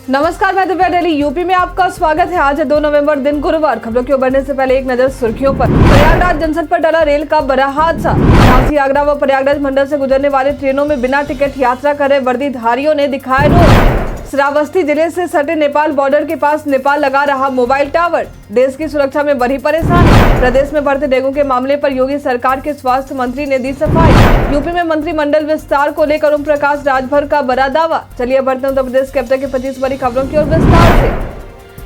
नमस्कार, मैं Divya daily UP में आपका स्वागत है। आज है 2 नवंबर दिन गुरुवार। खबरों की ओर बढ़ने से पहले एक नजर सुर्खियों पर। प्रयागराज जंक्शन पर टला रेल का बड़ा हादसा। झांसी, आगरा व प्रयागराज मंडल से गुजरने वाली ट्रेनों में बिना टिकट यात्रा कर रहे वर्दीधारियों ने दिखाए रोष। श्रावस्ती जिले से सटे नेपाल बॉर्डर के पास नेपाल लगा रहा मोबाइल टावर। देश की सुरक्षा में बढ़ी परेशानी। प्रदेश में बढ़ते डेंगू के मामले पर योगी सरकार के स्वास्थ्य मंत्री ने दी सफाई। यूपी में मंत्रिमंडल विस्तार को लेकर ओम प्रकाश राजभर का बड़ा दावा। चलिए बढ़ते हैं उत्तर प्रदेश के अब तक की 25 बड़ी खबरों की ओर विस्तार से।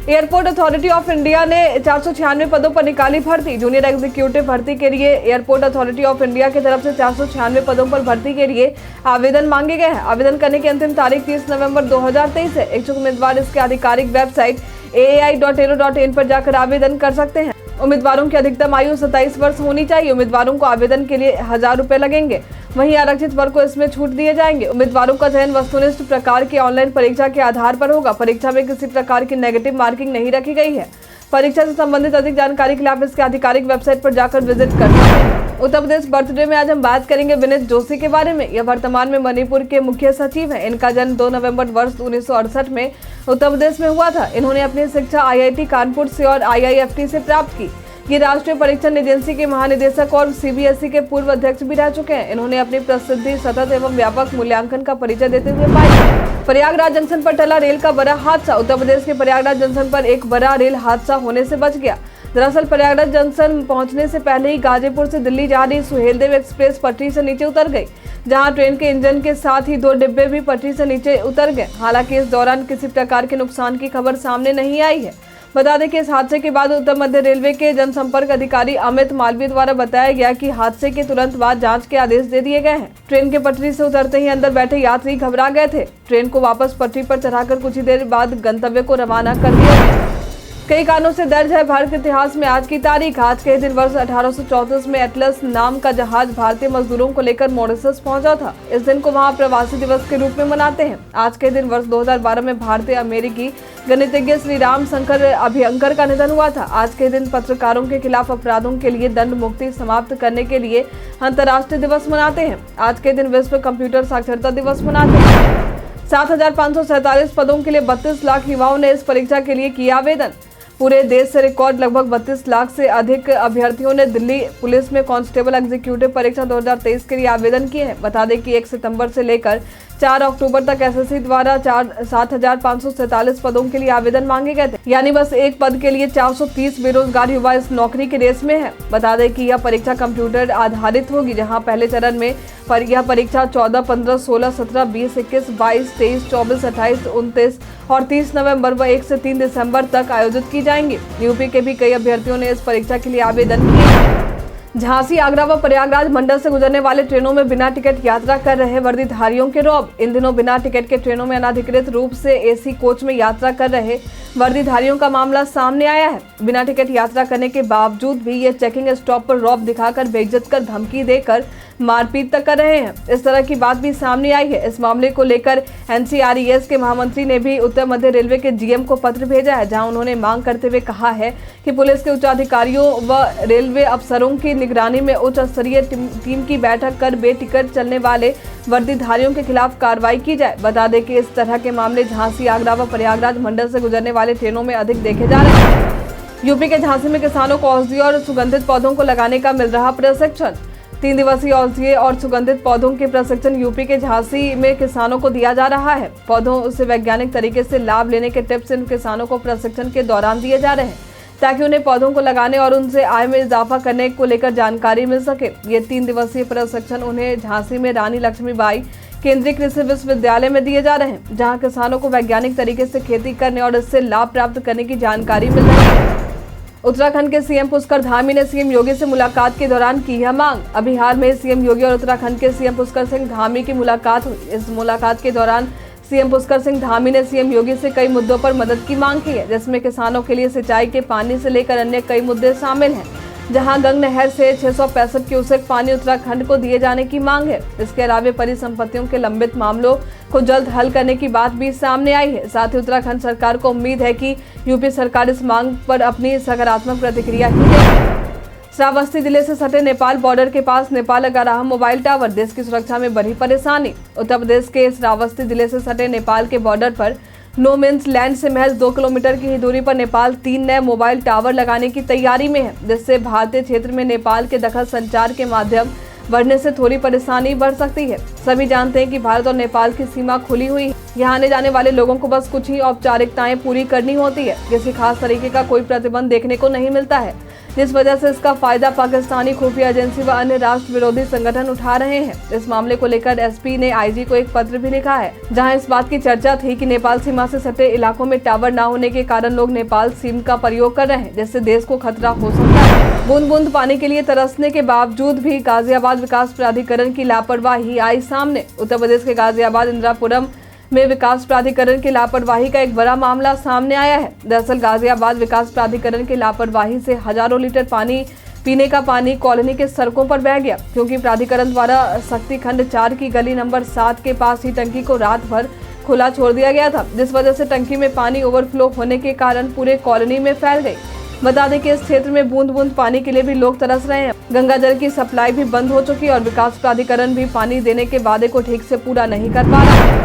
एयरपोर्ट अथॉरिटी ऑफ इंडिया ने 496 पदों पर निकाली भर्ती। जूनियर एग्जीक्यूटिव भर्ती के लिए एयरपोर्ट अथॉरिटी ऑफ इंडिया की तरफ से 496 पदों पर भर्ती के लिए आवेदन मांगे गए हैं। आवेदन करने की अंतिम तारीख 30 नवंबर 2023 है। इच्छुक उम्मीदवार इसके आधिकारिक वेबसाइट aai.aero.in पर जाकर आवेदन कर सकते हैं। उम्मीदवारों की अधिकतम आयु 27 वर्ष होनी चाहिए। उम्मीदवारों को आवेदन के लिए 1000 रुपए लगेंगे। वहीं आरक्षित वर्ग को इसमें छूट दिए जाएंगे। उम्मीदवारों का चयन वस्तुनिष्ठ प्रकार की ऑनलाइन परीक्षा के आधार पर होगा। परीक्षा में किसी प्रकार की नेगेटिव मार्किंग नहीं रखी गई है। परीक्षा से संबंधित अधिक जानकारी के लिए आप इसके आधिकारिक वेबसाइट पर जाकर विजिट कर सकते हैं। उत्तर प्रदेश बर्थडे में आज हम बात करेंगे विनीत जोशी के बारे में। यह वर्तमान में मणिपुर के मुख्य सचिव हैं। इनका जन्म 2 नवंबर वर्ष 1968 में उत्तर प्रदेश में हुआ था। इन्होंने अपनी शिक्षा IIT कानपुर से और IIFT से प्राप्त की। ये राष्ट्रीय परीक्षण एजेंसी के महानिदेशक और CBSE के पूर्व अध्यक्ष भी रह चुके हैं। इन्होंने अपनी प्रसिद्धि सतत एवं व्यापक मूल्यांकन का परिचय देते हुए पाई। प्रयागराज जंक्शन पर टला रेल का बड़ा हादसा। उत्तर प्रदेश के प्रयागराज जंक्शन पर एक बड़ा रेल हादसा होने से बच गया। दरअसल प्रयागराज जंक्शन पहुंचने से पहले ही गाजीपुर से दिल्ली जा रही सुहेलदेव एक्सप्रेस पटरी से नीचे उतर गई, जहां ट्रेन के इंजन के साथ ही 2 डिब्बे भी पटरी से नीचे उतर गए। हालांकि इस दौरान किसी प्रकार के नुकसान की खबर सामने नहीं आई है। बता दें कि इस हादसे के बाद उत्तर मध्य रेलवे के जनसंपर्क अधिकारी अमित मालवीय द्वारा बताया गया कि हादसे के तुरंत बाद जांच के आदेश दे दिए गए हैं। ट्रेन के पटरी से उतरते ही अंदर बैठे यात्री घबरा गए थे। ट्रेन को वापस पटरी पर चढ़ाकर कुछ ही देर बाद गंतव्य को रवाना कर दिया गया। कई कारणों से दर्ज है भारत के इतिहास में आज की तारीख। आज के दिन वर्ष 1834 में एटलस नाम का जहाज भारतीय मजदूरों को लेकर मॉरिशस पहुंचा था। इस दिन को वहां प्रवासी दिवस के रूप में मनाते हैं। आज के दिन वर्ष 2012 में भारतीय अमेरिकी गणितज्ञ श्री राम शंकर अभियंकर का निधन हुआ था। आज के दिन पत्रकारों के खिलाफ अपराधों के लिए दंड मुक्ति समाप्त करने के लिए अंतर्राष्ट्रीय दिवस मनाते हैं। आज के दिन विश्व कंप्यूटर साक्षरता दिवस मनाते हैं। 7,547 पदों के लिए 32 लाख युवाओं ने इस परीक्षा के लिए किया आवेदन। पूरे देश से रिकॉर्ड लगभग 32 लाख से अधिक अभ्यर्थियों ने दिल्ली पुलिस में कांस्टेबल एग्जीक्यूटिव परीक्षा 2023 के लिए आवेदन किए हैं। बता दें कि 1 सितंबर से लेकर 4 अक्टूबर तक SSC द्वारा 7,547 पदों के लिए आवेदन मांगे गए थे। यानी बस एक पद के लिए 430 बेरोजगार युवा इस नौकरी के रेस में है। बता दें कि यह परीक्षा कंप्यूटर आधारित होगी, जहां पहले चरण में यह परीक्षा 14, 15, 16, 17, 20, 21, 22, 23, 24, 28, 29 और 30 नवंबर व 1 से 3 दिसंबर तक आयोजित की जाएंगी। यूपी के भी कई अभ्यर्थियों ने इस परीक्षा के लिए आवेदन किए। झांसी, आगरा व प्रयागराज मंडल से गुजरने वाले ट्रेनों में बिना टिकट यात्रा कर रहे वर्दीधारियों के रौब। इन दिनों बिना टिकट के ट्रेनों में अनाधिकृत रूप से AC कोच में यात्रा कर रहे वर्दीधारियों का मामला सामने आया है। बिना टिकट यात्रा करने के बावजूद भी ये चेकिंग स्टॉप पर रौब दिखाकर बेइज्जत कर धमकी देकर मारपीट तक कर रहे हैं। इस तरह की बात भी सामने आई है। इस मामले को लेकर NCRES के महामंत्री ने भी उत्तर मध्य रेलवे के GM को पत्र भेजा है, जहां उन्होंने मांग करते हुए कहा है कि पुलिस के उच्चाधिकारियों व रेलवे अफसरों की निगरानी में उच्च स्तरीय टीम की बैठक कर बेटिकट चलने वाले वर्दीधारियों के खिलाफ कार्रवाई की जाए। बता दें कि इस तरह के मामले झांसी, आगरा व प्रयागराज मंडल से गुजरने वाले ट्रेनों में अधिक देखे जा रहे हैं। यूपी के झांसी में किसानों को औषधीय और सुगंधित पौधों को लगाने का मिल रहा प्रशिक्षण। 3 दिवसीय औषधीय और सुगंधित पौधों के प्रशिक्षण यूपी के झांसी में किसानों को दिया जा रहा है। पौधों से वैज्ञानिक तरीके से लाभ लेने के टिप्स इन किसानों को प्रशिक्षण के दौरान दिए जा रहे हैं, ताकि उन्हें पौधों को लगाने और उनसे आय में इजाफा करने को लेकर जानकारी मिल सके। ये 3 दिवसीय प्रशिक्षण उन्हें झांसी में रानी लक्ष्मीबाई केंद्रीय कृषि विश्वविद्यालय में दिए जा रहे हैं, जहां किसानों को वैज्ञानिक तरीके से खेती करने और इससे लाभ प्राप्त करने की जानकारी मिल रही है। उत्तराखंड के CM पुष्कर धामी ने CM योगी से मुलाकात के दौरान की है मांग। अभी हाल में CM योगी और उत्तराखंड के CM पुष्कर सिंह धामी की मुलाकात हुई। इस मुलाकात के दौरान CM पुष्कर सिंह धामी ने CM योगी से कई मुद्दों पर मदद की मांग की है, जिसमें किसानों के लिए सिंचाई के पानी से लेकर अन्य कई मुद्दे शामिल हैं। जहां गंग नहर से 665 क्यूसेक पानी उत्तराखंड को दिए जाने की मांग है। इसके अलावा परिसंपत्तियों के लंबित मामलों को जल्द हल करने की बात भी सामने आई है। साथ ही उत्तराखंड सरकार को उम्मीद है कि यूपी सरकार इस मांग पर अपनी सकारात्मक प्रतिक्रिया ही देगी। श्रावस्ती जिले से सटे नेपाल बॉर्डर के पास नेपाल लगा रहा मोबाइल टावर, देश की सुरक्षा में बढ़ी परेशानी। उत्तर प्रदेश के श्रावस्ती जिले से सटे नेपाल के बॉर्डर पर नो मीन्स लैंड से महज 2 किलोमीटर की ही दूरी पर नेपाल 3 नए मोबाइल टावर लगाने की तैयारी में है, जिससे भारतीय क्षेत्र में नेपाल के दखल संचार के माध्यम बढ़ने से थोड़ी परेशानी बढ़ सकती है। सभी जानते हैं कि भारत और नेपाल की सीमा खुली हुई है। यहाँ आने जाने वाले लोगों को बस कुछ ही औपचारिकताएं पूरी करनी होती है। किसी खास तरीके का कोई प्रतिबंध देखने को नहीं मिलता है, जिस वजह से इसका फायदा पाकिस्तानी खुफिया एजेंसी व अन्य राष्ट्र विरोधी संगठन उठा रहे हैं। इस मामले को लेकर एसपी ने आईजी को एक पत्र भी लिखा है, जहां इस बात की चर्चा थी कि नेपाल सीमा से सटे इलाकों में टावर न होने के कारण लोग नेपाल सिम का प्रयोग कर रहे हैं, जिससे देश को खतरा हो सकता है। बूंद बूंद पानी के लिए तरसने के बावजूद भी गाजियाबाद विकास प्राधिकरण की लापरवाही आई सामने। उत्तर प्रदेश के गाजियाबाद इंदिरापुरम में विकास प्राधिकरण की लापरवाही का एक बड़ा मामला सामने आया है। दरअसल गाजियाबाद विकास प्राधिकरण की लापरवाही से हजारों लीटर पीने का पानी कॉलोनी के सड़कों पर बह गया, क्योंकि प्राधिकरण द्वारा शक्ति खंड 4 की गली नंबर 7 के पास ही टंकी को रात भर खुला छोड़ दिया गया था, जिस वजह से टंकी में पानी ओवरफ्लो होने के कारण पूरे कॉलोनी में फैल गई। बता दें कि इस क्षेत्र में बूंद बूंद पानी के लिए भी लोग तरस रहे हैं। गंगा जल की सप्लाई भी बंद हो चुकी है और विकास प्राधिकरण भी पानी देने के वादे को ठीक से पूरा नहीं कर पा रहा।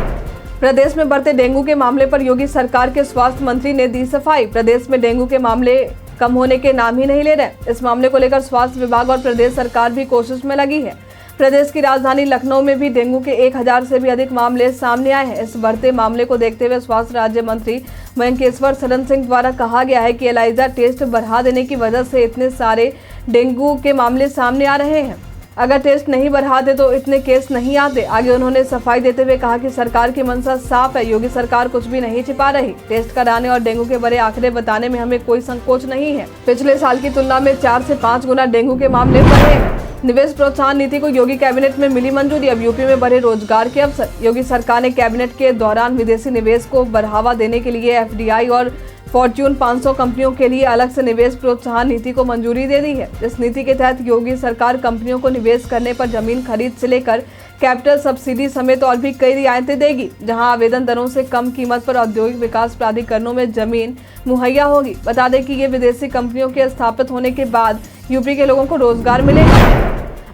प्रदेश में बढ़ते डेंगू के मामले पर योगी सरकार के स्वास्थ्य मंत्री ने दी सफाई। प्रदेश में डेंगू के मामले कम होने के नाम ही नहीं ले रहे। इस मामले को लेकर स्वास्थ्य विभाग और प्रदेश सरकार भी कोशिश में लगी है। प्रदेश की राजधानी लखनऊ में भी डेंगू के 1000 से भी अधिक मामले सामने आए हैं। इस बढ़ते मामले को देखते हुए स्वास्थ्य राज्य मंत्री मयंकेश्वर शरण सिंह द्वारा कहा गया है कि एलाइजा टेस्ट बढ़ा देने की वजह से इतने सारे डेंगू के मामले सामने आ रहे हैं। अगर टेस्ट नहीं बढ़ाते तो इतने केस नहीं आते। आगे उन्होंने सफाई देते हुए कहा कि सरकार की मंशा साफ है, योगी सरकार कुछ भी नहीं छिपा रही। टेस्ट कराने और डेंगू के बड़े आंकड़े बताने में हमें कोई संकोच नहीं है। पिछले साल की तुलना में 4 से 5 गुना डेंगू के मामले बढ़े हैं। निवेश प्रोत्साहन नीति को योगी कैबिनेट में मिली मंजूरी। अब यूपी में बढ़े रोजगार के अवसर। योगी सरकार ने कैबिनेट के दौरान विदेशी निवेश को बढ़ावा देने के लिए एफडीआई और फॉर्च्यून 500 कंपनियों के लिए अलग से निवेश प्रोत्साहन नीति को मंजूरी दे दी है। इस नीति के तहत योगी सरकार कंपनियों को निवेश करने पर जमीन खरीद से लेकर कैपिटल सब्सिडी समेत और भी कई रियायतें देगी, जहां आवेदन दरों से कम कीमत पर औद्योगिक विकास प्राधिकरणों में जमीन मुहैया होगी। बता दें कि ये विदेशी कंपनियों के स्थापित होने के बाद यूपी के लोगों को रोजगार मिलेगा।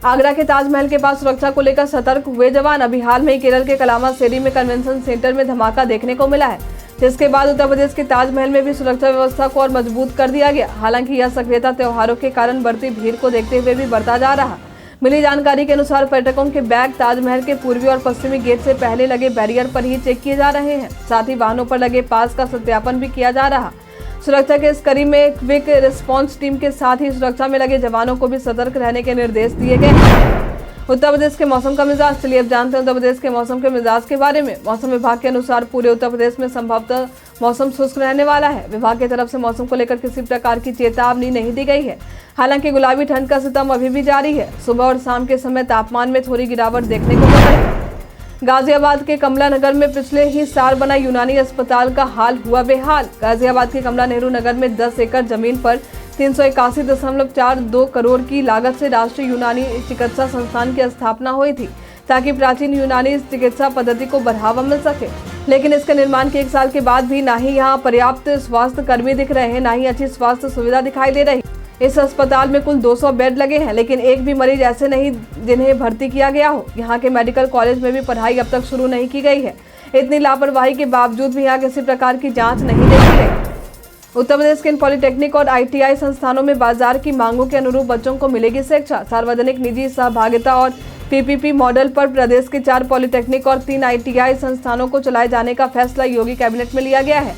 आगरा के ताजमहल के पास सुरक्षा को लेकर सतर्क हुए जवान। अभी हाल में केरल के कलामासेरी में कन्वेंशन सेंटर में धमाका देखने को मिला है, जिसके बाद उत्तर प्रदेश के ताजमहल में भी सुरक्षा व्यवस्था को और मजबूत कर दिया गया। हालांकि यह सक्रियता त्योहारों के कारण बढ़ती भीड़ को देखते हुए भी बढ़ता जा रहा। मिली जानकारी के अनुसार पर्यटकों के बैग ताजमहल के पूर्वी और पश्चिमी गेट से पहले लगे बैरियर पर ही चेक किए जा रहे हैं। साथ ही वाहनों पर लगे पास का सत्यापन भी किया जा रहा। सुरक्षा के इस कड़ी में क्विक रिस्पांस टीम के साथ ही सुरक्षा में लगे जवानों को भी सतर्क रहने के निर्देश दिए गए। उत्तर प्रदेश के मौसम का मिजाज। चलिए अब जानते हैं उत्तर प्रदेश के मौसम के मिजाज के बारे में। मौसम विभाग के अनुसार पूरे उत्तर प्रदेश में संभवतः मौसम शुष्क रहने वाला है। विभाग की तरफ से मौसम को लेकर किसी प्रकार की चेतावनी नहीं दी गई है। हालांकि गुलाबी ठंड का सितम अभी भी जारी है। सुबह और शाम के समय तापमान में थोड़ी गिरावट देखने को मिल रही है। गाजियाबाद के कमला नगर में पिछले ही साल बना यूनानी अस्पताल का हाल हुआ बेहाल। गाजियाबाद के कमला नेहरू नगर में 10 एकड़ जमीन पर 381.42 करोड़ की लागत से राष्ट्रीय यूनानी चिकित्सा संस्थान की स्थापना हुई थी, ताकि प्राचीन यूनानी चिकित्सा पद्धति को बढ़ावा मिल सके। लेकिन इसके निर्माण के 1 साल के बाद भी ना ही यहाँ पर्याप्त स्वास्थ्य कर्मी दिख रहे हैं, ना ही अच्छी स्वास्थ्य सुविधा दिखाई दे रही। इस अस्पताल में कुल 200 बेड लगे हैं, लेकिन एक भी मरीज ऐसे नहीं जिन्हें भर्ती किया गया हो। यहाँ के मेडिकल कॉलेज में भी पढ़ाई अब तक शुरू नहीं की गई है। इतनी लापरवाही के बावजूद भी यहाँ किसी प्रकार की जाँच नहीं देखी गई। उत्तर प्रदेश के इन पॉलिटेक्निक और आईटीआई संस्थानों में बाजार की मांगों के अनुरूप बच्चों को मिलेगी शिक्षा। सार्वजनिक निजी सहभागिता और पीपीपी मॉडल पर प्रदेश के 4 पॉलिटेक्निक और 3 आईटीआई संस्थानों को चलाए जाने का फैसला योगी कैबिनेट में लिया गया है।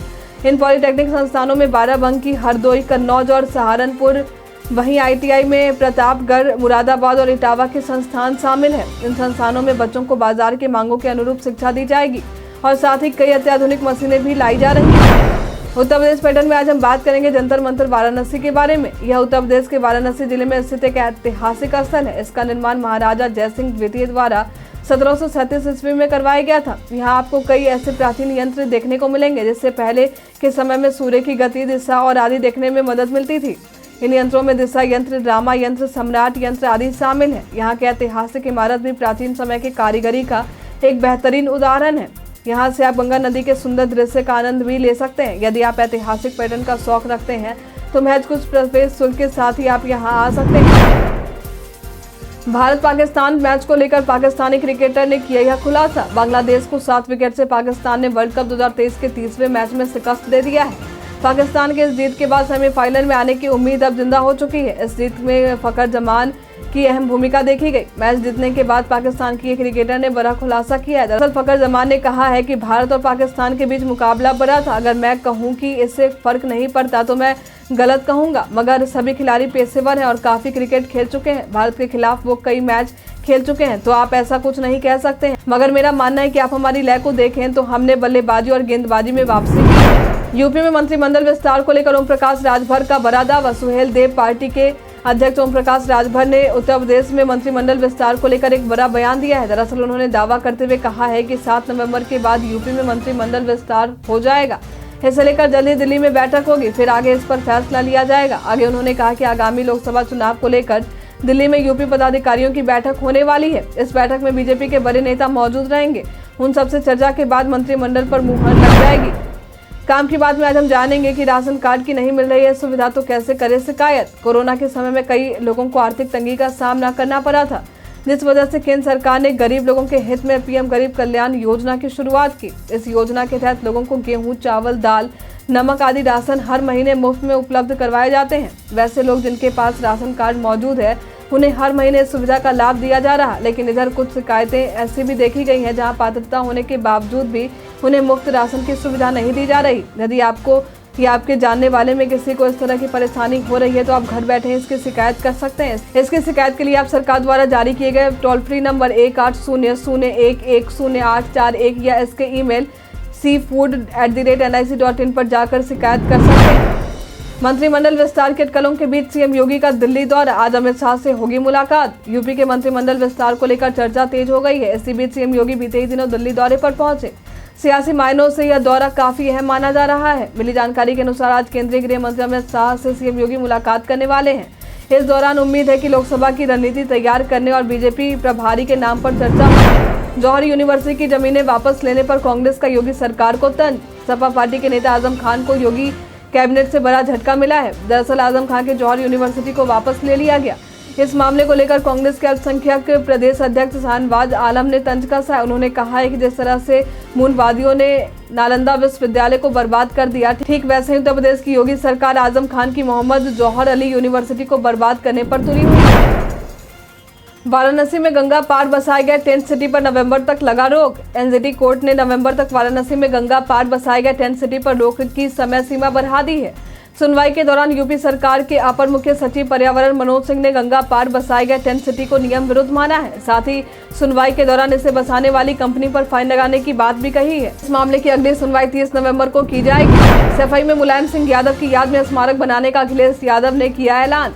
इन पॉलिटेक्निक संस्थानों में बाराबंकी, हरदोई, कन्नौज और सहारनपुर, वहीं आईटीआई में प्रतापगढ़, मुरादाबाद और इटावा के संस्थान शामिल हैं। इन संस्थानों में बच्चों को बाजार की मांगों के अनुरूप शिक्षा दी जाएगी और साथ ही कई अत्याधुनिक मशीनें भी लाई जा रही हैं। उत्तर प्रदेश पैटर्न में आज हम बात करेंगे जंतर मंतर वाराणसी के बारे में। यह उत्तर प्रदेश के वाराणसी जिले में स्थित एक ऐतिहासिक स्थल है। इसका निर्माण महाराजा जयसिंह द्वितीय द्वारा 1737 ईस्वी में करवाया गया था। यहाँ आपको कई ऐसे प्राचीन यंत्र देखने को मिलेंगे जिससे पहले के समय में सूर्य की गति, दिशा और आदि देखने में मदद मिलती थी। इन यंत्रों में दिशा यंत्र, ड्रामा यंत्र, सम्राट यंत्र आदि शामिल है। यहाँ की ऐतिहासिक इमारत भी प्राचीन समय की कारीगरी का एक बेहतरीन उदाहरण है। यहाँ से आप गंगा नदी के सुंदर दृश्य का आनंद भी ले सकते हैं। यदि आप ऐतिहासिक पर्यटन का शौक रखते हैं तो महज कुछ प्रवेश शुल्क के साथ ही आप यहां आ सकते हैं। भारत पाकिस्तान मैच को लेकर पाकिस्तानी क्रिकेटर ने किया यह खुलासा। बांग्लादेश को 7 विकेट से पाकिस्तान ने वर्ल्ड कप 2023 के 30वें मैच में शिकस्त दे दिया है। पाकिस्तान के इस जीत के बाद सेमीफाइनल में आने की उम्मीद अब जिंदा हो चुकी है। इस जीत में फखर जमान की अहम भूमिका देखी गई। मैच जीतने के बाद पाकिस्तान की एक क्रिकेटर ने बड़ा खुलासा किया है। दरअसल फखर जमान ने कहा है कि भारत और पाकिस्तान के बीच मुकाबला बड़ा था। अगर मैं कहूं कि इससे फर्क नहीं पड़ता तो मैं गलत कहूंगा, मगर सभी खिलाड़ी पेशेवर हैं और काफी क्रिकेट खेल चुके हैं। भारत के खिलाफ वो कई मैच खेल चुके हैं, तो आप ऐसा कुछ नहीं कह सकते हैं। मगर मेरा मानना है कि आप हमारी लय को देखें तो हमने बल्लेबाजी और गेंदबाजी में वापसी की है। यूपी में मंत्रिमंडल विस्तार को लेकर ओम प्रकाश राजभर का बड़ा दावा। सुहेल देव पार्टी के अध्यक्ष ओम प्रकाश राजभर ने उत्तर प्रदेश में मंत्रिमंडल विस्तार को लेकर एक बड़ा बयान दिया है। दरअसल उन्होंने दावा करते हुए कहा है कि 7 नवंबर के बाद यूपी में मंत्रिमंडल विस्तार हो जाएगा। इसे लेकर जल्दी दिल्ली में बैठक होगी, फिर आगे इस पर फैसला लिया जाएगा। आगे उन्होंने कहा कि आगामी लोकसभा चुनाव को लेकर दिल्ली में यूपी पदाधिकारियों की बैठक होने वाली है। इस बैठक में बीजेपी के बड़े नेता मौजूद रहेंगे। उन सबसे चर्चा के बाद मंत्रिमंडल पर मुहर लग जाएगी। काम की बात में आज हम जानेंगे कि राशन कार्ड की नहीं मिल रही है सुविधा तो कैसे करे शिकायत। कोरोना के समय में कई लोगों को आर्थिक तंगी का सामना करना पड़ा था, जिस वजह से केंद्र सरकार ने गरीब लोगों के हित में पीएम गरीब कल्याण योजना की शुरुआत की। इस योजना के तहत लोगों को गेहूं, चावल, दाल, नमक आदि राशन हर महीने मुफ्त में उपलब्ध करवाए जाते हैं। वैसे लोग जिनके पास राशन कार्ड मौजूद है उन्हें हर महीने इस सुविधा का लाभ दिया जा रहा है। लेकिन इधर कुछ शिकायतें ऐसी भी देखी गई हैं जहां पात्रता होने के बावजूद भी उन्हें मुफ्त राशन की सुविधा नहीं दी जा रही। यदि आपको या आपके जानने वाले में किसी को इस तरह की परेशानी हो रही है तो आप घर बैठे इसकी शिकायत कर सकते हैं। इसकी शिकायत के लिए आप सरकार द्वारा जारी किए गए टोल फ्री नंबर 1800110841 या इसके ईमेल cfood@nic.in पर जाकर शिकायत कर सकते हैं। मंत्रिमंडल विस्तार के अटकलों के बीच सीएम योगी का दिल्ली दौरा। आज अमित शाह से होगी मुलाकात। यूपी के मंत्रिमंडल विस्तार को लेकर चर्चा तेज हो गई है। इसी बीच सीएम योगी बीते ही दिनों दिल्ली दौरे पर पहुंचे। सियासी मायनों से यह दौरा काफी अहम माना जा रहा है। मिली जानकारी के अनुसार आज केंद्रीय गृह मंत्री अमित शाह से सीएम योगी मुलाकात करने वाले हैं। इस दौरान उम्मीद है कि लोकसभा की रणनीति तैयार करने और बीजेपी प्रभारी के नाम पर चर्चा होगी। जौहर यूनिवर्सिटी की जमीनें वापस लेने पर कांग्रेस का योगी सरकार को तंज। सपा पार्टी के नेता आजम खान को योगी कैबिनेट से बड़ा झटका मिला है। दरअसल आजम खान के जौहर यूनिवर्सिटी को वापस ले लिया गया। इस मामले को लेकर कांग्रेस के अल्पसंख्यक प्रदेश अध्यक्ष शाहनवाज आलम ने तंज कसा है। उन्होंने कहा है कि जिस तरह से मूलवादियों ने नालंदा विश्वविद्यालय को बर्बाद कर दिया, ठीक वैसे ही उत्तर प्रदेश की योगी सरकार आजम खान की मोहम्मद जौहर अली यूनिवर्सिटी को बर्बाद करने पर तुली हुई है। वाराणसी में गंगा पार बसाए गए टेंट सिटी पर नवंबर तक लगा रोक। एनजीटी कोर्ट ने नवंबर तक वाराणसी में गंगा पार बसाए गए टेंट सिटी पर रोक की समय सीमा बढ़ा दी है। सुनवाई के दौरान यूपी सरकार के अपर मुख्य सचिव पर्यावरण मनोज सिंह ने गंगा पार बसाए गए टेंट सिटी को नियम विरुद्ध माना है। साथ ही सुनवाई के दौरान इसे बसाने वाली कंपनी पर फाइन लगाने की बात भी कही है। इस मामले की अगली सुनवाई 30 नवंबर को की जाएगी। सफाई में मुलायम सिंह यादव की याद में स्मारक बनाने का अखिलेश यादव ने किया ऐलान।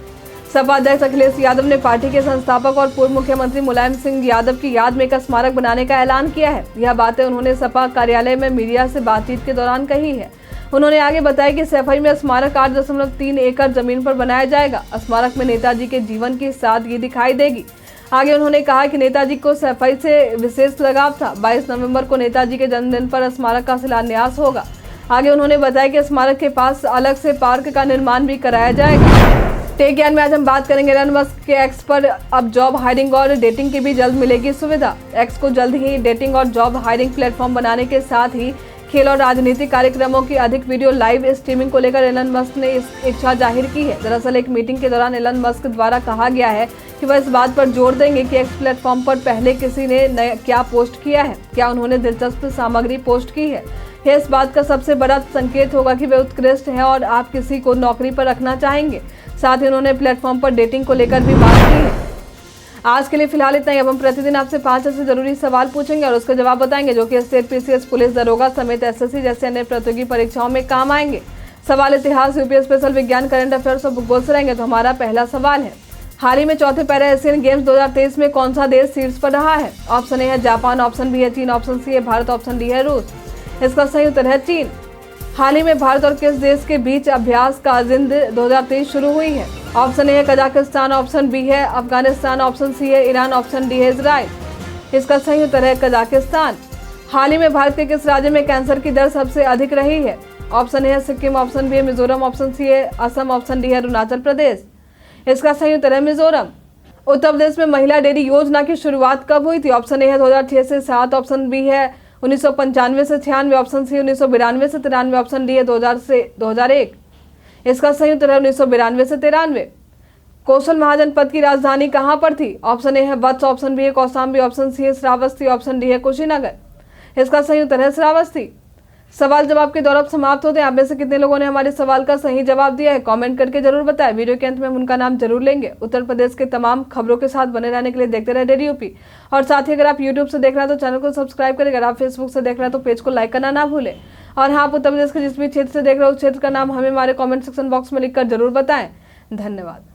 सपा अध्यक्ष अखिलेश यादव ने पार्टी के संस्थापक और पूर्व मुख्यमंत्री मुलायम सिंह यादव की याद में एक स्मारक बनाने का ऐलान किया है। यह बातें उन्होंने सपा कार्यालय में मीडिया से बातचीत के दौरान कही है। उन्होंने आगे बताया कि सफाई में स्मारक 8.3 एकड़ जमीन पर बनाया जाएगा। स्मारक में नेताजी के जीवन की सादगी दिखाई देगी। आगे उन्होंने कहा कि नेताजी को सफाई से विशेष लगाव था। 22 नवंबर को नेताजी के जन्मदिन पर स्मारक का शिलान्यास होगा। आगे उन्होंने बताया कि स्मारक के पास अलग से पार्क का निर्माण भी कराया जाएगा। टेक ज्ञान में आज हम बात करेंगे एलन मस्क के एक्स पर अब जॉब हायरिंग और डेटिंग की भी जल्द मिलेगी सुविधा। एक्स को जल्द ही डेटिंग और जॉब हायरिंग प्लेटफॉर्म बनाने के साथ ही खेल और राजनीतिक कार्यक्रमों की अधिक वीडियो लाइव स्ट्रीमिंग को लेकर एलन मस्क ने इस इच्छा जाहिर की है। दरअसल एक मीटिंग के दौरान एलन मस्क द्वारा कहा गया है कि वह इस बात पर जोर देंगे कि एक्स प्लेटफॉर्म पर पहले किसी ने क्या पोस्ट किया है, क्या उन्होंने दिलचस्प सामग्री पोस्ट की है। यह इस बात का सबसे बड़ा संकेत होगा कि वे उत्कृष्ट हैं और आप किसी को नौकरी पर रखना चाहेंगे। साथ ही उन्होंने प्लेटफॉर्म पर डेटिंग को लेकर भी बात की है। आज के लिए फिलहाल इतना ही। अब हम प्रतिदिन आपसे 5 ऐसे जरूरी सवाल पूछेंगे और उसका जवाब बताएंगे जो कि स्टेट पीसीएस, पुलिस दरोगा समेत एसएससी जैसे अन्य प्रतियोगी परीक्षाओं में काम आएंगे। सवाल इतिहास, यूपी स्पेशल, विज्ञान, करंट अफेयर्स और भूगोल से रहेंगे। तो हमारा पहला सवाल है, हाल ही में चौथे पैरा एशियन गेम्स 2023 में कौन सा देश शीर्ष पर रहा है? ऑप्शन ए है जापान, ऑप्शन बी है चीन, ऑप्शन सी है भारत, ऑप्शन डी है रूस। इसका सही उत्तर है चीन। हाल ही में भारत और किस देश के बीच अभ्यास काजिंद 2023 शुरू हुई है? ऑप्शन ए है कजाकिस्तान, ऑप्शन बी है अफगानिस्तान, ऑप्शन सी है ईरान, ऑप्शन डी है इजराइल। इसका सही उत्तर है कजाकिस्तान। हाल ही में भारत के किस राज्य में कैंसर की दर सबसे अधिक रही है? ऑप्शन ए है सिक्किम, ऑप्शन बी है मिजोरम, ऑप्शन सी है असम, ऑप्शन डी है अरुणाचल प्रदेश। इसका सही उत्तर है मिजोरम। उत्तर प्रदेश में महिला डेयरी योजना की शुरुआत कब हुई थी? ऑप्शन ए है 2006 से 7, ऑप्शन बी है 1995 से 96, ऑप्शन सी 1992 से 93, ऑप्शन डी है 2000 से 2001। इसका सही उत्तर है 1992 से 93। कौशल महाजनपद की राजधानी कहाँ पर थी? ऑप्शन ए है वत्स, ऑप्शन बी है कौशाम्बी, ऑप्शन सी है श्रावस्ती, ऑप्शन डी है कुशीनगर। इसका सही उत्तर है श्रावस्ती। सवाल जवाब के दौर अब समाप्त होते हैं। आप में से कितने लोगों ने हमारे सवाल का सही जवाब दिया है कमेंट करके जरूर बताएं। वीडियो के अंत में हम उनका नाम जरूर लेंगे। उत्तर प्रदेश के तमाम खबरों के साथ बने रहने के लिए देखते रहे डेली यूपी। और साथ ही अगर आप यूट्यूब से देख रहे हैं तो चैनल को सब्सक्राइब करें। अगर आप फेसबुक से देख रहे हैं तो पेज को लाइक करना ना भूलें। और हाँ, आप उत्तर प्रदेश के जिस भी क्षेत्र से देख रहे हो उस क्षेत्र का नाम हमें हमारे कॉमेंट सेक्शन बॉक्स में लिखकर जरूर बताएं। धन्यवाद।